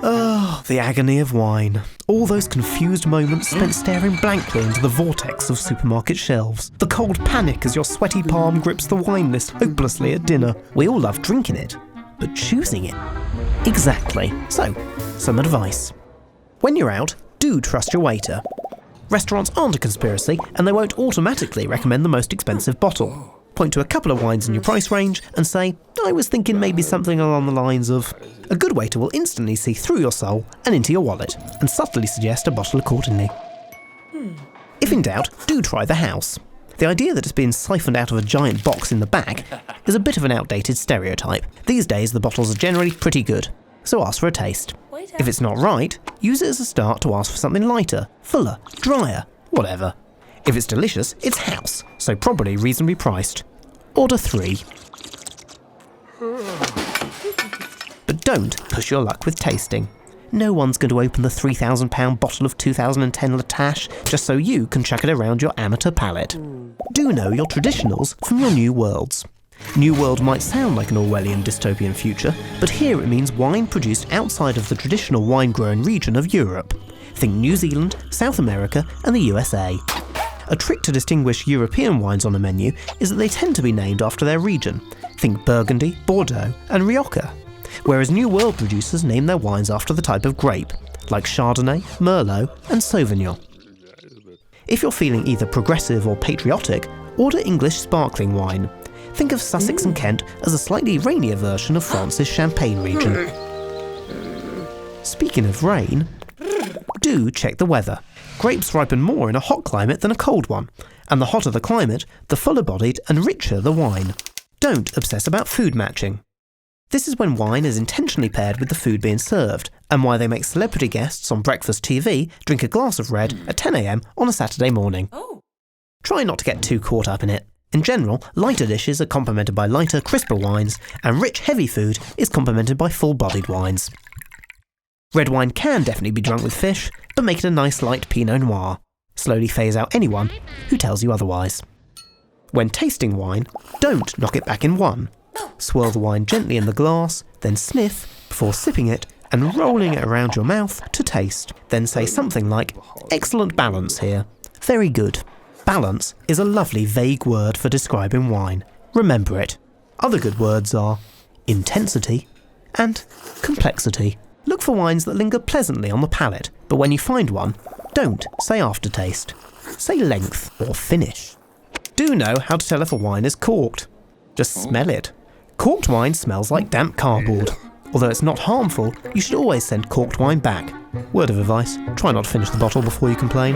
Oh, the agony of wine. All those confused moments spent staring blankly into the vortex of supermarket shelves. The cold panic as your sweaty palm grips the wine list hopelessly at dinner. We all love drinking it, but choosing it? Exactly. So, some advice. When you're out, do trust your waiter. Restaurants aren't a conspiracy, and they won't automatically recommend the most expensive bottle. Point to a couple of wines in your price range and say, I was thinking maybe something along the lines of... A good waiter will instantly see through your soul and into your wallet, and subtly suggest a bottle accordingly. If in doubt, do try the house. The idea that it's been siphoned out of a giant box in the back is a bit of an outdated stereotype. These days the bottles are generally pretty good, so ask for a taste. If it's not right, use it as a start to ask for something lighter, fuller, drier, whatever. If it's delicious, it's house, so probably reasonably priced. Order 3. But don't push your luck with tasting. No one's going to open the £3,000 bottle of 2010 Latache just so you can chuck it around your amateur palate. Do know your traditionals from your new worlds. New World might sound like an Orwellian dystopian future, but here it means wine produced outside of the traditional wine-growing region of Europe. Think New Zealand, South America and the USA. A trick to distinguish European wines on a menu is that they tend to be named after their region. Think Burgundy, Bordeaux and Rioja. Whereas New World producers name their wines after the type of grape, like Chardonnay, Merlot and Sauvignon. If you're feeling either progressive or patriotic, order English sparkling wine. Think of Sussex and Kent as a slightly rainier version of France's Champagne region. Speaking of rain, do check the weather. Grapes ripen more in a hot climate than a cold one, and the hotter the climate, the fuller-bodied and richer the wine. Don't obsess about food matching. This is when wine is intentionally paired with the food being served, and why they make celebrity guests on breakfast TV drink a glass of red at 10 a.m. on a Saturday morning. Try not to get too caught up in it. In general, lighter dishes are complemented by lighter, crisper wines, and rich, heavy food is complemented by full-bodied wines. Red wine can definitely be drunk with fish, but make it a nice light Pinot Noir. Slowly phase out anyone who tells you otherwise. When tasting wine, don't knock it back in one. Swirl the wine gently in the glass, then sniff before sipping it and rolling it around your mouth to taste. Then say something like, excellent balance here. Very good. Balance is a lovely vague word for describing wine. Remember it. Other good words are intensity and complexity. Look for wines that linger pleasantly on the palate, but when you find one, don't say aftertaste. Say length or finish. Do know how to tell if a wine is corked. Just smell it. Corked wine smells like damp cardboard. Although it's not harmful, you should always send corked wine back. Word of advice, try not to finish the bottle before you complain.